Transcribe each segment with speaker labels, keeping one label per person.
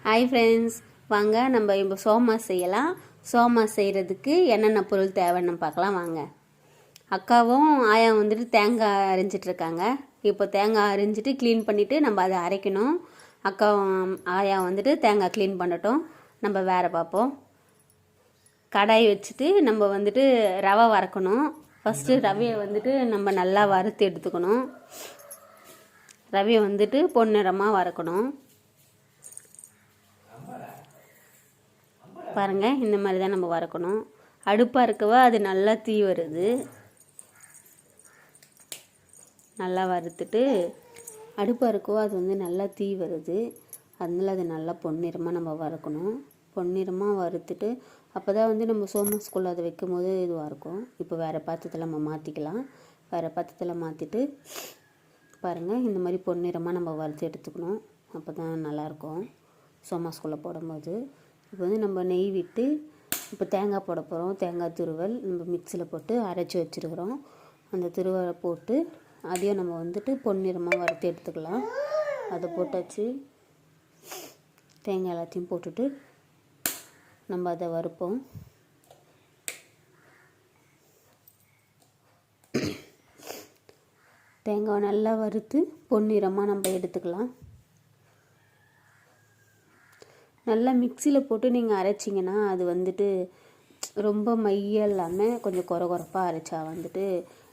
Speaker 1: Hi friends, வாங்க நம்ம இப்போ சோமா செய்யலாம். சோமா செய்கிறதுக்கு என்னென்ன பொருள் தேவைன்னு பார்க்கலாம் வாங்க. அக்காவும் ஆயா வந்துட்டு தேங்காய் அரிஞ்சிட்ருக்காங்க. இப்போ தேங்காய் அரிஞ்சிட்டு க்ளீன் பண்ணிவிட்டு நம்ம அதை அரைக்கணும். அக்காவும் ஆயா வந்துட்டு தேங்காய் க்ளீன் பண்ணட்டும், நம்ம வேறு பார்ப்போம். கடாய் வச்சுட்டு நம்ம வந்துட்டு ரவை வறுக்கணும். ஃபஸ்ட்டு ரவையை வந்துட்டு நம்ம நல்லா வறுத்து எடுத்துக்கணும். ரவையை வந்துட்டு பொன்னிறமாக வறுக்கணும். பாருங்கள், இந்த மாதிரி தான் நம்ம வறுக்கணும். அடுப்பாக இருக்கவா அது நல்லா தீ வருது. நல்லா வறுத்துட்டு அடுப்பாக இருக்கவா அது வந்து நல்லா தீ வருது. அதனால அது நல்லா பொன்னிறமாக நம்ம வறுக்கணும். பொன்னிறமாக வறுத்துட்டு அப்போ தான் வந்து நம்ம சோமாஸ்குள்ளே அதை வைக்கும் போது இதுவாக இருக்கும். இப்போ வேறு பாத்திரத்தில் நம்ம மாற்றிக்கலாம். வேறு பாத்திரத்தில் மாற்றிட்டு பாருங்கள், இந்த மாதிரி பொன்னிறமாக நம்ம வறுத்து எடுத்துக்கணும். அப்போ தான் நல்லாயிருக்கும் சோமாஸ்குள்ளே போடும்போது. இப்போ வந்து நம்ம நெய் விட்டு இப்போ தேங்காய் போட போகிறோம். தேங்காய் துருவல் நம்ம மிக்சியில் போட்டு அரைச்சி வச்சுருக்குறோம். அந்த துருவலை போட்டு அதையும் நம்ம வந்துட்டு பொன்னிறமாக வறுத்து எடுத்துக்கலாம். அதை போட்டாச்சு. தேங்காய் எல்லாத்தையும் போட்டுட்டு நம்ம அதை வறுப்போம். தேங்காய் நல்லா வறுத்து பொன்னிறமாக நம்ம எடுத்துக்கலாம். நல்லா மிக்சியில் போட்டு நீங்கள் அரைச்சிங்கன்னா அது வந்துட்டு ரொம்ப மையாக இல்லாமல் கொஞ்சம் குறப்பாக அரைச்சா வந்துட்டு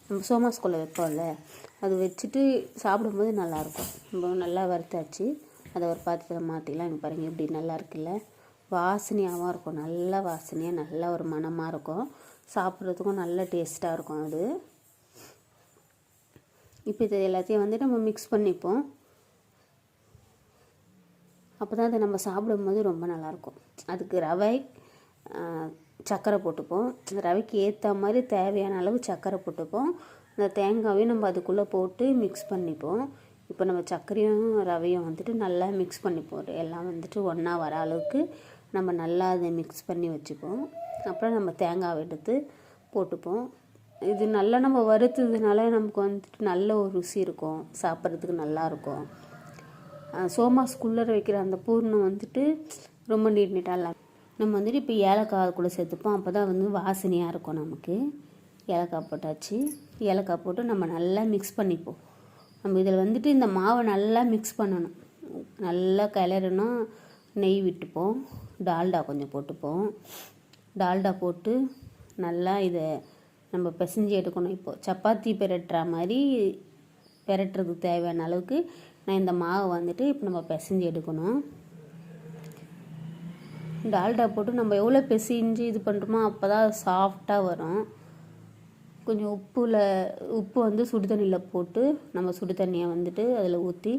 Speaker 1: நம்ம சோமாஸ்குள்ளே வைப்போம்ல, அது வச்சுட்டு சாப்பிடும்போது நல்லாயிருக்கும். ரொம்ப நல்லா வறுத்தாச்சு. அதை ஒரு பாத்திரத்தில் மாற்றிக்கலாம். எனக்கு பாருங்கள் எப்படி நல்லா இருக்குல்ல, வாசனையாகவும் இருக்கும். நல்ல வாசனையாக நல்ல ஒரு மணமாக இருக்கும். சாப்பிட்றதுக்கும் நல்ல டேஸ்ட்டாக இருக்கும் அது. இப்போ இது எல்லாத்தையும் வந்துட்டு நம்ம மிக்ஸ் பண்ணிப்போம். அப்போ தான் அதை நம்ம சாப்பிடும்போது ரொம்ப நல்லாயிருக்கும். அதுக்கு ரவை சர்க்கரை போட்டுப்போம். அந்த ரவைக்கு ஏற்ற மாதிரி தேவையான அளவு சர்க்கரை போட்டுப்போம். அந்த தேங்காவையும் நம்ம அதுக்குள்ளே போட்டு மிக்ஸ் பண்ணிப்போம். இப்போ நம்ம சர்க்கரையும் ரவையும் வந்துட்டு நல்லா மிக்ஸ் பண்ணிப்போம். எல்லாம் வந்துட்டு ஒன்றா வர அளவுக்கு நம்ம நல்லா அதை மிக்ஸ் பண்ணி வச்சுப்போம். அப்புறம் நம்ம தேங்காவை எடுத்து போட்டுப்போம். இது நல்லா நம்ம வறுத்ததுனால நமக்கு வந்துட்டு நல்ல ஒரு ருசி இருக்கும், சாப்பிட்றதுக்கு நல்லாயிருக்கும். சோமாஸ்குள்ளே வைக்கிற அந்த பூர்ணம் வந்துட்டு ரொம்ப நீட்டாக இல்லை. நம்ம வந்துட்டு இப்போ ஏலக்காய் கூட சேர்த்துப்போம். அப்போ தான் வந்து வாசனையாக இருக்கும் நமக்கு. ஏலக்காய் போட்டாச்சு. ஏலக்காய் போட்டு நம்ம நல்லா மிக்ஸ் பண்ணிப்போம். நம்ம இதில் வந்துட்டு இந்த மாவை நல்லா மிக்ஸ் பண்ணணும், நல்லா கிளறணும். நெய் விட்டுப்போம். டால்டா கொஞ்சம் போட்டுப்போம். டால்டா போட்டு நல்லா இதை நம்ம பிசைஞ்சு எடுக்கணும். இப்போது சப்பாத்தி பெரட்டுற மாதிரி பெரட்டுறதுக்கு தேவையான அளவுக்கு நான் இந்த மாவை வந்துட்டு இப்போ நம்ம பிசைஞ்சு எடுக்கணும். டால்டா போட்டு நம்ம எவ்வளோ பிசைஞ்சு இது பண்ணுறோமோ அப்போ தான் சாஃப்டாக வரும். கொஞ்சம் உப்பு வந்து சுடு தண்ணியில் போட்டு நம்ம சுடு தண்ணியை வந்துட்டு அதில் ஊற்றி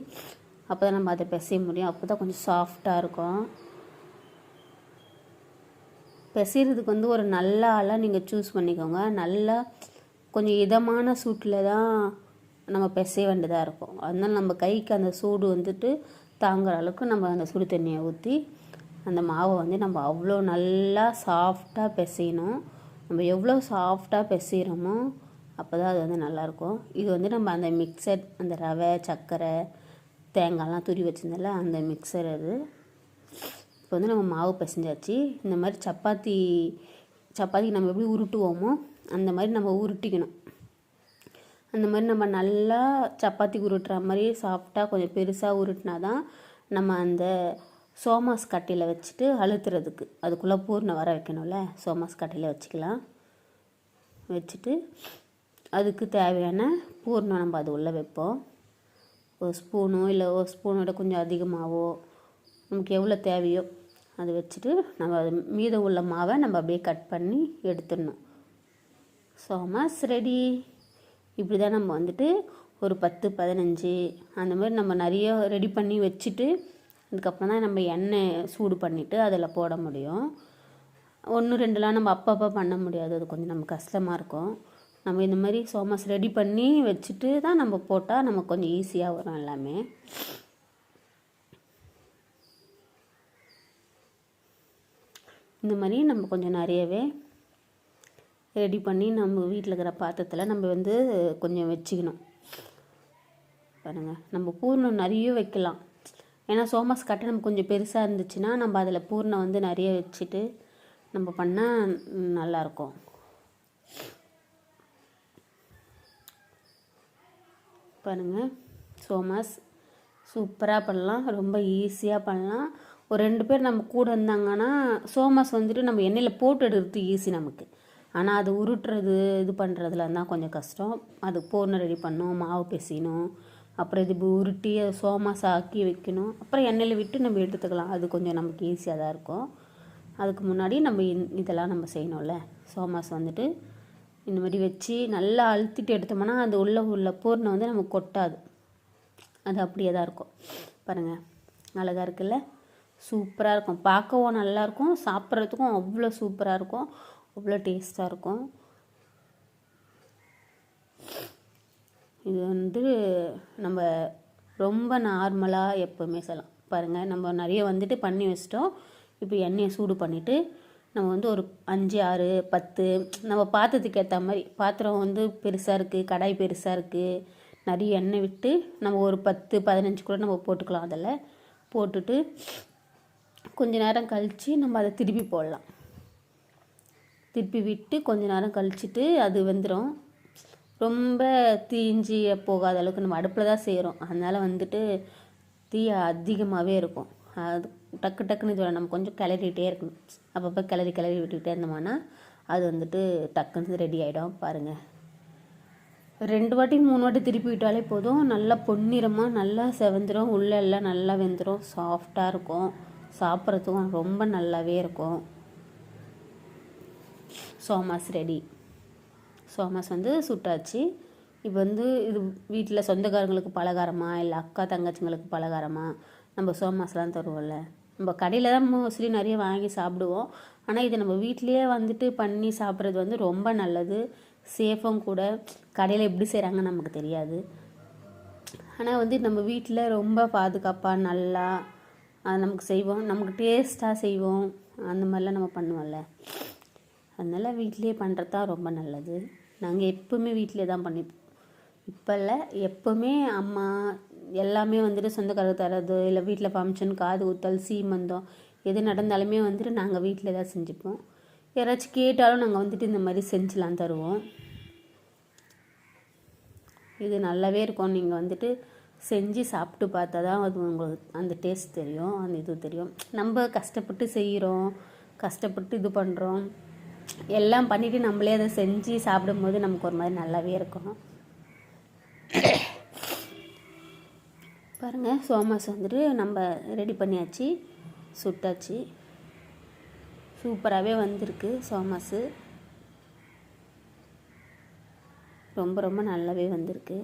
Speaker 1: அப்போ தான் நம்ம அதை பிசைய முடியும். அப்போ தான் கொஞ்சம் சாஃப்டாக இருக்கும். பிசைகிறதுக்கு வந்து ஒரு நல்ல ஆளாக நீங்கள் சூஸ் பண்ணிக்கோங்க. நல்லா கொஞ்சம் இதமான சூட்டில் தான் நம்ம பிசைய வேண்டியதாக இருக்கும். அதனால் நம்ம கைக்கு அந்த சூடு வந்துட்டு தாங்குற அளவுக்கு நம்ம அந்த சுடு தண்ணியை ஊற்றி அந்த மாவை வந்து நம்ம அவ்வளோ நல்லா சாஃப்டாக பிசையணும். நம்ம எவ்வளோ சாஃப்டாக பிசைகிறோமோ அப்போ தான் அது வந்து நல்லாயிருக்கும். இது வந்து நம்ம அந்த மிக்சர், அந்த ரவை சர்க்கரை தேங்காய்லாம் துரி வச்சுருந்தால அந்த மிக்சர் அது. இப்போ வந்து நம்ம மாவு பிசைஞ்சாச்சு. இந்த மாதிரி சப்பாத்திக்கு நம்ம எப்படி உருட்டுவோமோ அந்த மாதிரி நம்ம உருட்டிக்கணும். அந்த மாதிரி நம்ம நல்லா சப்பாத்தி உருட்டுற மாதிரி சாஃப்டாக கொஞ்சம் பெருசாக உருட்டினா தான் நம்ம அந்த சோமாஸ் கட்டையில் வச்சுட்டு அழுத்துறதுக்கு அதுக்குள்ளே பூர்ணம் வர வைக்கணும்ல. சோமாஸ் கட்டையில் வச்சுக்கலாம். வச்சுட்டு அதுக்கு தேவையான பூர்ணம் நம்ம அது உள்ளே வைப்போம். ஒரு ஸ்பூனோ இல்லை ஒரு ஸ்பூனோட கொஞ்சம் அதிகமாகவோ நமக்கு எவ்வளோ தேவையோ அதை வச்சுட்டு நம்ம அது மீதம் உள்ள மாவை நம்ம அப்படியே கட் பண்ணி எடுத்துடணும். சோமாஸ் ரெடி. இப்படி தான் நம்ம வந்துட்டு ஒரு 10-15 அந்த மாதிரி நம்ம நிறைய ரெடி பண்ணி வச்சுட்டு அதுக்கப்புறம் தான் நம்ம எண்ணெய் சூடு பண்ணிவிட்டு அதில் போட முடியும். 1-2லாம் நம்ம அப்பப்போ பண்ண முடியாது, அது கொஞ்சம் நமக்கு கஷ்டமாக இருக்கும். நம்ம இந்த மாதிரி சோமாஸ் ரெடி பண்ணி வச்சுட்டு தான் நம்ம போட்டால் நமக்கு கொஞ்சம் ஈஸியாக வரும் எல்லாமே. இந்த மாதிரி நம்ம கொஞ்சம் நிறையவே ரெடி பண்ணி நம்ம வீட்டில் இருக்கிற பாத்திரத்தில் நம்ம வந்து கொஞ்சம் வச்சுக்கணும். பாருங்கள், நம்ம பூர்ணம் நிறைய வைக்கலாம். ஏன்னா சோமாஸ் கட்டை நம்ம கொஞ்சம் பெருசாக இருந்துச்சுன்னா நம்ம அதில் பூர்ணம் வந்து நிறைய வச்சுட்டு நம்ம பண்ணால் நல்லாயிருக்கும். பாருங்கள், சோமாஸ் சூப்பராக பண்ணலாம், ரொம்ப ஈஸியாக பண்ணலாம். ஒரு 2 பேர் நம்ம கூட இருந்தாங்கன்னா சோமாஸ் வந்துட்டு நம்ம எண்ணெயில் போட்டு எடுக்கிறது ஈஸி நமக்கு. ஆனால் அது உருட்டுறது இது பண்ணுறதுல தான் கொஞ்சம் கஷ்டம். அது பூர்ணம் ரெடி பண்ணணும், மாவு பிசையணும், அப்புறம் இது உருட்டி அதை சோமாஸ் ஆக்கி வைக்கணும், அப்புறம் எண்ணெயில் விட்டு நம்ம எடுத்துக்கலாம். அது கொஞ்சம் நமக்கு ஈஸியாக தான் இருக்கும். அதுக்கு முன்னாடி நம்ம இதெல்லாம் நம்ம செய்யணும்ல. சோமாஸ் வந்துட்டு இந்த மாதிரி வச்சு நல்லா அழுத்திட்டு எடுத்தோம்னா அது உள்ள பூர்ணம் வந்து நமக்கு கொட்டாது, அது அப்படியே தான் இருக்கும். பாருங்கள், அழகாக இருக்குல்ல, சூப்பராக இருக்கும், பார்க்கவும் நல்லாயிருக்கும், சாப்பிட்றதுக்கும் அவ்வளோ சூப்பராக இருக்கும், அவ்வளோ டேஸ்ட்டாக இருக்கும். இது வந்து நம்ம ரொம்ப நார்மலாக எப்போவுமே செய்யலாம். பாருங்கள், நம்ம நிறைய வந்துட்டு பண்ணி வச்சிட்டோம். இப்போ எண்ணெயை சூடு பண்ணிவிட்டு நம்ம வந்து ஒரு 5, 6, 10 நம்ம பாத்திரத்துக்கு ஏற்ற மாதிரி, பாத்திரம் வந்து பெருசாக இருக்குது, கடாய் பெருசாக இருக்குது, நிறைய எண்ணெய் விட்டு நம்ம ஒரு 10, 15 கூட நம்ம போட்டுக்கலாம். அதில் போட்டுட்டு கொஞ்ச நேரம் கழித்து நம்ம அதை திருப்பி போடலாம். திருப்பி விட்டு கொஞ்ச நேரம் கழிச்சிட்டு அது வெந்துடும். ரொம்ப தீஞ்சி போகாத அளவுக்கு நம்ம அடுப்பில் தான் செய்கிறோம், அதனால் வந்துட்டு தீ அதிகமாகவே இருக்கும். அது டக்கு டக்குன்னு இது நம்ம கொஞ்சம் கிளறிட்டே இருக்கணும். அப்பப்போ கிளறி விட்டுக்கிட்டே இருந்தோம்னா அது வந்துட்டு டக்குன்னு ரெடி ஆகிடும். பாருங்கள், 2 வாட்டி 3 வாட்டி திருப்பி விட்டாலே போதும், நல்லா பொன்னிறமாக நல்லா செவந்துடும், உள்ளே எல்லாம் நல்லா வெந்துடும், சாஃப்டாக இருக்கும், சாப்பிட்றதுக்கும் ரொம்ப நல்லாவே இருக்கும். சோமாஸ் ரெடி. சோமாஸ் வந்து சுட்டாச்சு. இப்போ வந்து இது வீட்டில் சொந்தக்காரங்களுக்கு பலகாரமாக இல்லை அக்கா தங்கச்சிங்களுக்கு பலகாரமாக நம்ம சோமாஸ்லாம் தருவோம்ல. நம்ம கடையில் தான் மோஸ்ட்லி நிறைய வாங்கி சாப்பிடுவோம், ஆனால் இது நம்ம வீட்டிலையே வந்துட்டு பண்ணி சாப்பிட்றது வந்து ரொம்ப நல்லது, சேஃபும் கூட. கடையில் எப்படி செய்கிறாங்கன்னு நமக்கு தெரியாது, ஆனால் வந்து நம்ம வீட்டில் ரொம்ப பாதுகாப்பாக நல்லா நமக்கு செய்வோம், நமக்கு டேஸ்ட்டாக செய்வோம், அந்த மாதிரிலாம் நம்ம பண்ணுவோம்ல. அதனால் வீட்டிலையே பண்ணுறது தான் ரொம்ப நல்லது. நாங்கள் எப்போவுமே வீட்டிலே தான் பண்ணிப்போம். இப்போ இல்லை, எப்போவுமே அம்மா எல்லாமே வந்துட்டு சொந்தக்காரர் தரது, இல்லை வீட்டில் ஃபங்க்ஷன், காது ஊத்தல், சீமந்தம் எது நடந்தாலுமே வந்துட்டு நாங்கள் வீட்டில் தான் செஞ்சுப்போம். யாராச்சும் கேட்டாலும் நாங்கள் வந்துட்டு இந்த மாதிரி செஞ்சுலாம் தருவோம். இது நல்லாவே இருக்கும். நீங்கள் வந்துட்டு செஞ்சு சாப்பிட்டு பார்த்தா தான் அது உங்களுக்கு அந்த டேஸ்ட் தெரியும், அந்த இது தெரியும். நம்ம கஷ்டப்பட்டு செய்கிறோம், கஷ்டப்பட்டு இது பண்ணுறோம், எல்லாம் பண்ணிவிட்டு நம்மளே அதை செஞ்சு சாப்பிடும்போது நமக்கு ஒரு மாதிரி நல்லாவே இருக்கும். பாருங்கள், சோமாஸ் வந்துட்டு நம்ம ரெடி பண்ணியாச்சு, சுட்டாச்சு, சூப்பராகவே வந்திருக்கு சோமாஸு, ரொம்ப ரொம்ப நல்லாவே வந்திருக்கு.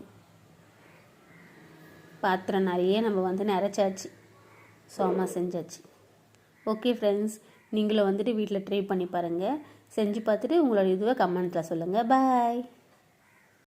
Speaker 1: பாத்திரம் நிறைய நம்ம வந்து நிறச்சாச்சு, சோமாஸ் செஞ்சாச்சு. ஓகே ஃப்ரெண்ட்ஸ், நீங்களும் வந்துட்டு வீட்டில் ட்ரை பண்ணி பாருங்கள், செஞ்சு பார்த்துட்டு உங்களோட இதுவை கமெண்ட்டில் சொல்லுங்கள். பாய்.